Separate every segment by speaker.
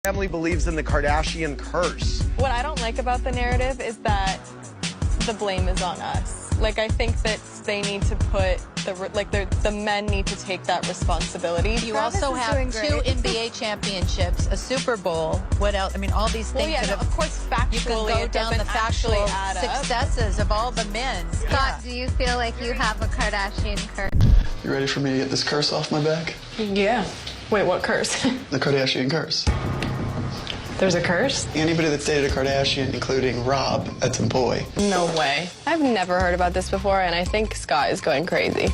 Speaker 1: Family believes in the Kardashian curse.
Speaker 2: What I don't like about the narrative is that the blame is on us. Like, I think that they need to put the men need to take that responsibility.
Speaker 3: You also have 2 NBA championships, a Super Bowl. What else? I mean, all these things.
Speaker 2: Well, yeah, of course, factually,
Speaker 3: you can go down the factual successes of all the men.
Speaker 4: Scott, do you feel like you have a Kardashian curse?
Speaker 5: You ready for me to get this curse off my back?
Speaker 2: Yeah. Wait, what curse?
Speaker 5: The Kardashian curse.
Speaker 2: There's a curse?
Speaker 5: Anybody that's dated a Kardashian, including Rob, that's a boy.
Speaker 2: No way. I've never heard about this before, and I think Scott is going crazy.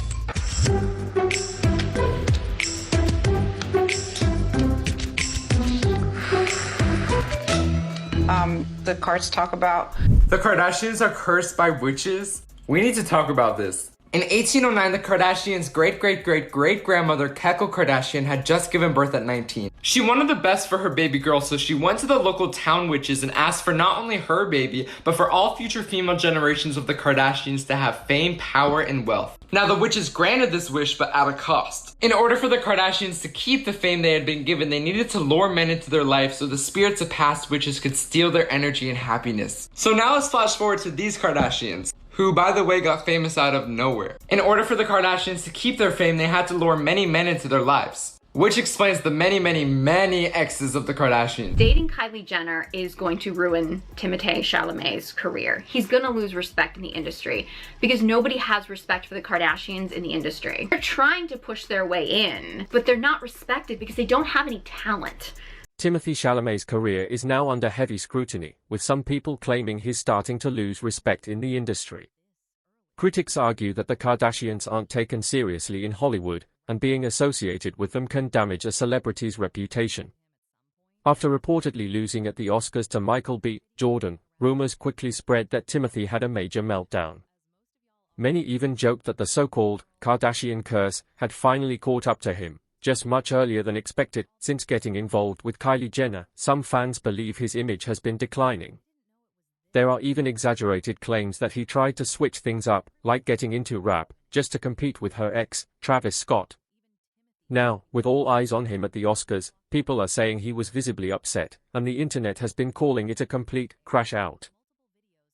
Speaker 6: The cards talk about
Speaker 7: the Kardashians are cursed by witches? We need to talk about this. In 1809, the Kardashians' great-great-great-great-grandmother, Kekel Kardashian, had just given birth at 19. She wanted the best for her baby girl, so she went to the local town witches and asked for not only her baby, but for all future female generations of the Kardashians to have fame, power, and wealth. Now, the witches granted this wish, but at a cost. In order for the Kardashians to keep the fame they had been given, they needed to lure men into their life so the spirits of past witches could steal their energy and happiness. So now let's flash forward to these Kardashians, who, by the way, got famous out of nowhere. In order for the Kardashians to keep their fame, they had to lure many men into their lives, which explains the many exes of the Kardashians.
Speaker 8: Dating Kylie Jenner is going to ruin Timothée Chalamet's career. He's gonna lose respect in the industry because nobody has respect for the Kardashians in the industry. They're trying to push their way in, but they're not respected because they don't have any talent.
Speaker 9: Timothée Chalamet's career is now under heavy scrutiny, with some people claiming he's starting to lose respect in the industry. Critics argue that the Kardashians aren't taken seriously in Hollywood, and being associated with them can damage a celebrity's reputation. After reportedly losing at the Oscars to Michael B. Jordan, rumors quickly spread that Timothée had a major meltdown. Many even joked that the so-called Kardashian curse had finally caught up to him, just much earlier than expected. Since getting involved with Kylie Jenner, some fans believe his image has been declining. There are even exaggerated claims that he tried to switch things up, like getting into rap, just to compete with her ex, Travis Scott. Now, with all eyes on him at the Oscars, people are saying he was visibly upset, and the internet has been calling it a complete crash out.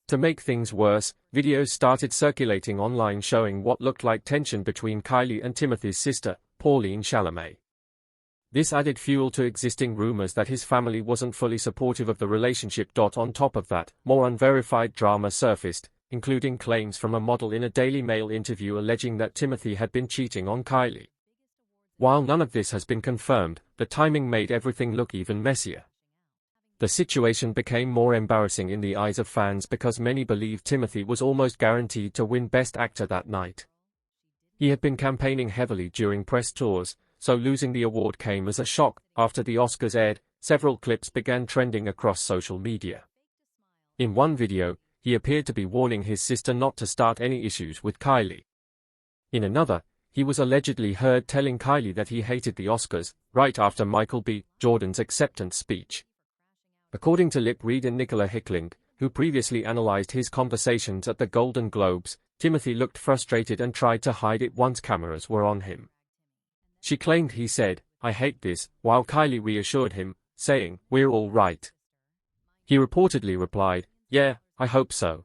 Speaker 9: To make things worse, videos started circulating online showing what looked like tension between Kylie and Timothée's sister, Pauline Chalamet. This added fuel to existing rumors that his family wasn't fully supportive of the relationship. On top of that, more unverified drama surfaced, including claims from a model in a Daily Mail interview alleging that Timothée had been cheating on Kylie. While none of this has been confirmed, the timing made everything look even messier. The situation became more embarrassing in the eyes of fans because many believed Timothée was almost guaranteed to win Best Actor that night. He had been campaigning heavily during press tours, so losing the award came as a shock. After the Oscars aired, several clips began trending across social media. In one video, he appeared to be warning his sister not to start any issues with Kylie. In another, he was allegedly heard telling Kylie that he hated the Oscars, right after Michael B. Jordan's acceptance speech. According to lip reader Nicola Hickling, who previously analyzed his conversations at the Golden Globes, Timothée looked frustrated and tried to hide it once cameras were on him. She claimed he said, "I hate this," while Kylie reassured him, saying, "We're all right." He reportedly replied, "Yeah, I hope so."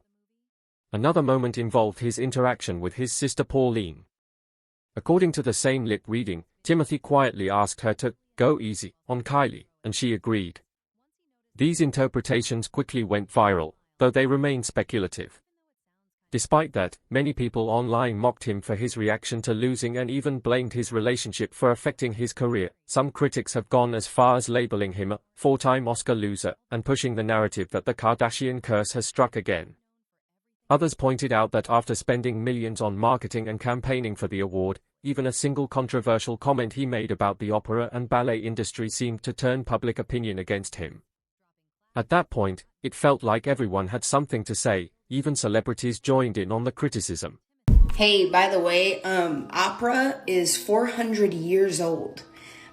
Speaker 9: Another moment involved his interaction with his sister Pauline. According to the same lip reading, Timothée quietly asked her to go easy on Kylie, and she agreed. These interpretations quickly went viral, though they remain speculative. Despite that, many people online mocked him for his reaction to losing and even blamed his relationship for affecting his career. Some critics have gone as far as labeling him a four-time Oscar loser and pushing the narrative that the Kardashian curse has struck again. Others pointed out that after spending millions on marketing and campaigning for the award, even a single controversial comment he made about the opera and ballet industry seemed to turn public opinion against him. At that point, it felt like everyone had something to say. Even celebrities joined in on the criticism.
Speaker 10: Hey, by the way, opera is 400 years old.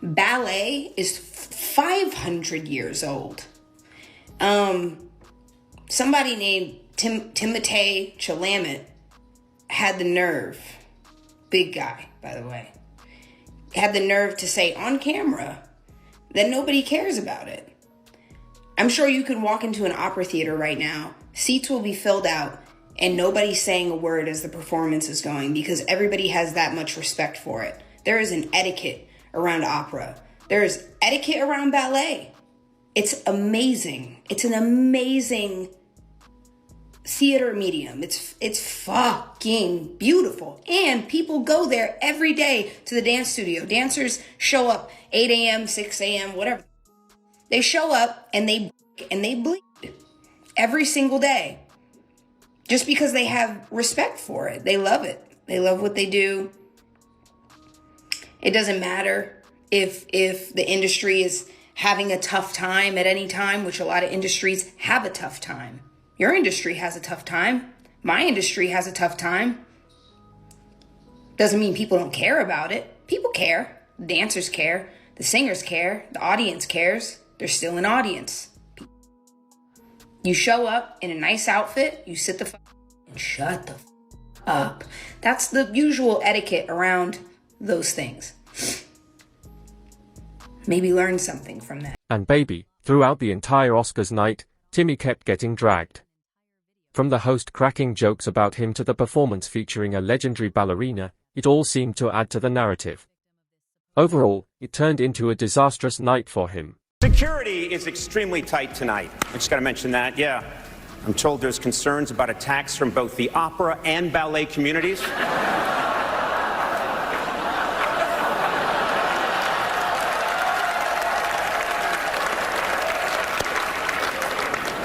Speaker 10: Ballet is 500 years old. Somebody named Timothée Chalamet had the nerve, big guy, by the way, had the nerve to say on camera that nobody cares about it. I'm sure you could walk into an opera theater right now. Seats will be filled out and nobody's saying a word as the performance is going because everybody has that much respect for it. There is an etiquette around opera. There is etiquette around ballet. It's amazing. It's an amazing theater medium. It's fucking beautiful. And people go there every day to the dance studio. Dancers show up 8 a.m., 6 a.m., whatever. They show up and they bleed every single day. Just because they have respect for it. They love it. They love what they do. It doesn't matter if the industry is having a tough time at any time, which a lot of industries have a tough time. Your industry has a tough time. My industry has a tough time. Doesn't mean people don't care about it. People care. The dancers care. The singers care. The audience cares. There's still an audience. You show up in a nice outfit, you sit the and shut the up. That's the usual etiquette around those things. Maybe learn something from that.
Speaker 9: And baby, throughout the entire Oscars night, Timmy kept getting dragged. From the host cracking jokes about him to the performance featuring a legendary ballerina, it all seemed to add to the narrative. Overall, it turned into a disastrous night for him.
Speaker 11: Security is extremely tight tonight. I just got to mention that, yeah. I'm told there's concerns about attacks from both the opera and ballet communities.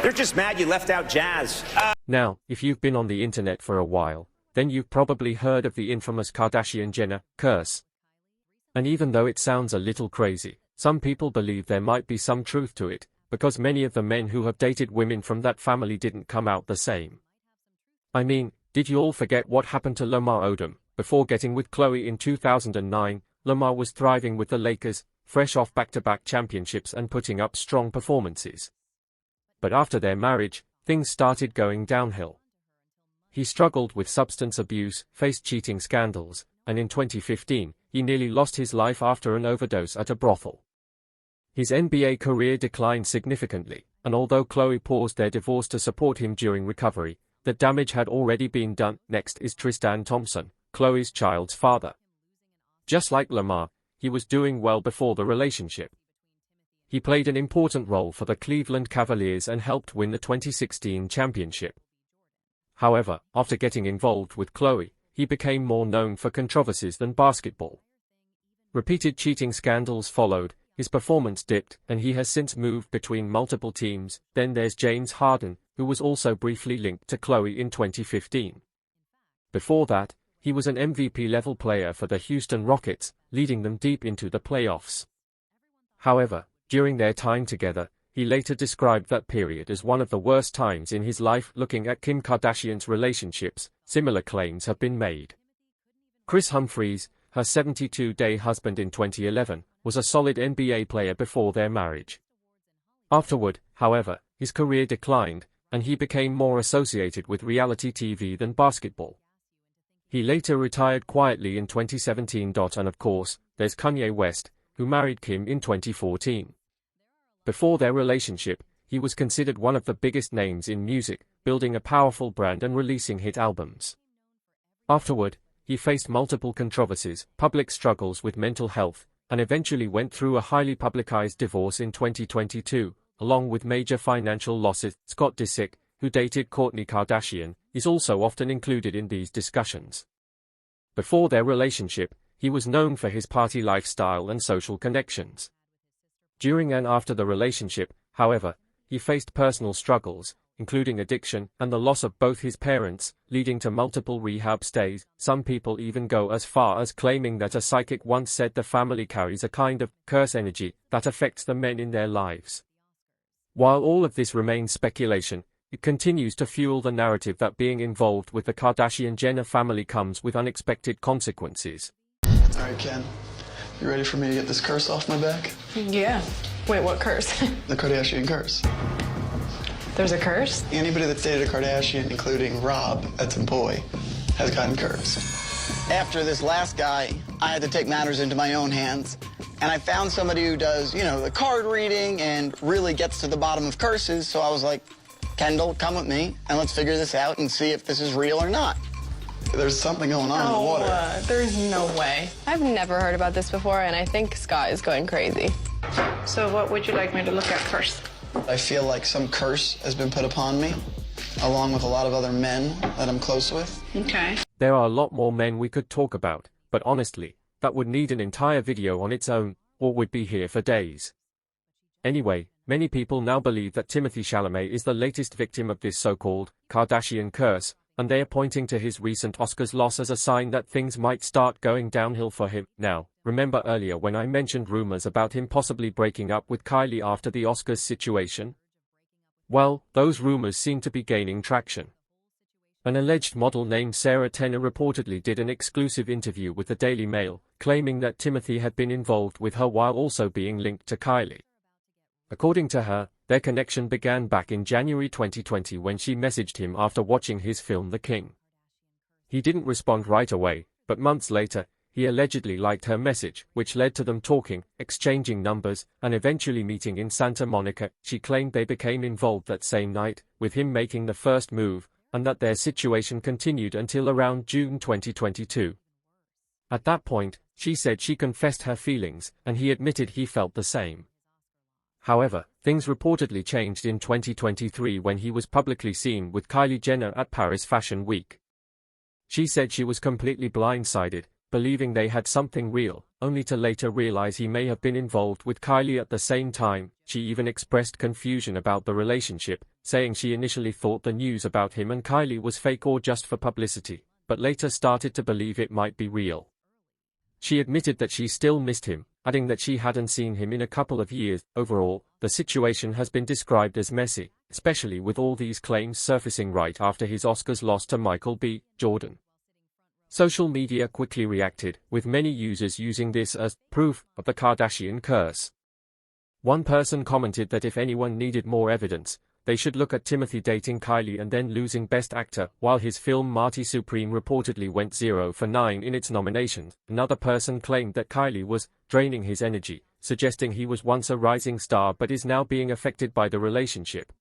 Speaker 11: They're just mad you left out jazz.
Speaker 9: Now, if you've been on the internet for a while, then you've probably heard of the infamous Kardashian-Jenner curse. And even though it sounds a little crazy, some people believe there might be some truth to it, because many of the men who have dated women from that family didn't come out the same. I mean, did you all forget what happened to Lamar Odom? Before getting with Khloe in 2009, Lamar was thriving with the Lakers, fresh off back-to-back championships and putting up strong performances. But after their marriage, things started going downhill. He struggled with substance abuse, faced cheating scandals, and in 2015, he nearly lost his life after an overdose at a brothel. His NBA career declined significantly, and although Khloe paused their divorce to support him during recovery, the damage had already been done. Next is Tristan Thompson, Khloe's child's father. Just like Lamar, he was doing well before the relationship. He played an important role for the Cleveland Cavaliers and helped win the 2016 championship. However, after getting involved with Khloe, he became more known for controversies than basketball. Repeated cheating scandals followed, his performance dipped, and he has since moved between multiple teams. Then there's James Harden, who was also briefly linked to Khloe in 2015. Before that, he was an MVP-level player for the Houston Rockets, leading them deep into the playoffs. However, during their time together, he later described that period as one of the worst times in his life. Looking at Kim Kardashian's relationships, similar claims have been made. Chris Humphries, her 72-day husband in 2011, was a solid NBA player before their marriage. Afterward, however, his career declined, and he became more associated with reality TV than basketball. He later retired quietly in 2017. And of course, there's Kanye West, who married Kim in 2014. Before their relationship, he was considered one of the biggest names in music, building a powerful brand and releasing hit albums. Afterward, he faced multiple controversies, public struggles with mental health, and eventually went through a highly publicized divorce in 2022, along with major financial losses. Scott Disick, who dated Kourtney Kardashian, is also often included in these discussions. Before their relationship, he was known for his party lifestyle and social connections. During and after the relationship, however, he faced personal struggles, including addiction and the loss of both his parents, leading to multiple rehab stays. Some people even go as far as claiming that a psychic once said the family carries a kind of curse energy that affects the men in their lives. While all of this remains speculation, it continues to fuel the narrative that being involved with the Kardashian-Jenner family comes with unexpected consequences.
Speaker 5: All right, Ken. You ready for me to get this curse off my back?
Speaker 2: Yeah. Wait, what curse?
Speaker 5: The Kardashian curse.
Speaker 2: There's a curse?
Speaker 5: Anybody that's dated a Kardashian, including Rob, that's a boy, has gotten cursed.
Speaker 12: After this last guy, I had to take matters into my own hands
Speaker 5: And I found somebody who does, you know, the card reading and really gets to the bottom of curses. So I was like, Kendall, come with me and let's figure this out and see if this is real or not. There's something going on in the water.
Speaker 2: There's no way. I've never heard about this before, and I think Scott is going crazy.
Speaker 6: So what would you like me to look at first?
Speaker 5: I feel like some curse has been put upon me, along with a lot of other men that I'm close with.
Speaker 6: Okay.
Speaker 9: There are a lot more men we could talk about, but honestly, that would need an entire video on its own, or would be here for days. Anyway, many people now believe that Timothée Chalamet is the latest victim of this so-called Kardashian curse, and they are pointing to his recent Oscars loss as a sign that things might start going downhill for him. Now, remember earlier when I mentioned rumors about him possibly breaking up with Kylie after the Oscars situation? Well, those rumors seem to be gaining traction. An alleged model named Sarah Tenner reportedly did an exclusive interview with the Daily Mail, claiming that Timothée had been involved with her while also being linked to Kylie. According to her, their connection began back in January 2020 when she messaged him after watching his film The King. He didn't respond right away, but months later, he allegedly liked her message, which led to them talking, exchanging numbers, and eventually meeting in Santa Monica. She claimed they became involved that same night, with him making the first move, and that their situation continued until around June 2022. At that point, she said she confessed her feelings, and he admitted he felt the same. However, things reportedly changed in 2023 when he was publicly seen with Kylie Jenner at Paris Fashion Week. She said she was completely blindsided, believing they had something real, only to later realize he may have been involved with Kylie at the same time. She even expressed confusion about the relationship, saying she initially thought the news about him and Kylie was fake or just for publicity, but later started to believe it might be real. She admitted that she still missed him, adding that she hadn't seen him in a couple of years. Overall, the situation has been described as messy, especially with all these claims surfacing right after his Oscars loss to Michael B. Jordan. Social media quickly reacted, with many users using this as proof of the Kardashian curse. One person commented that if anyone needed more evidence, they should look at Timothée dating Kylie and then losing Best Actor, while his film Marty Supreme reportedly went 0 for 9 in its nominations. Another person claimed that Kylie was draining his energy, suggesting he was once a rising star but is now being affected by the relationship.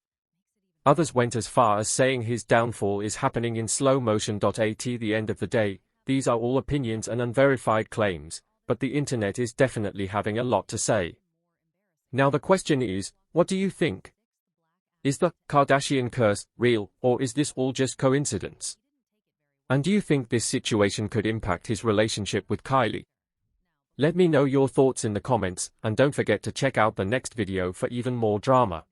Speaker 9: Others went as far as saying his downfall is happening in slow motion. At the end of the day, these are all opinions and unverified claims, but the internet is definitely having a lot to say. Now the question is, what do you think? Is the Kardashian curse real, or is this all just coincidence? And do you think this situation could impact his relationship with Kylie? Let me know your thoughts in the comments, and don't forget to check out the next video for even more drama.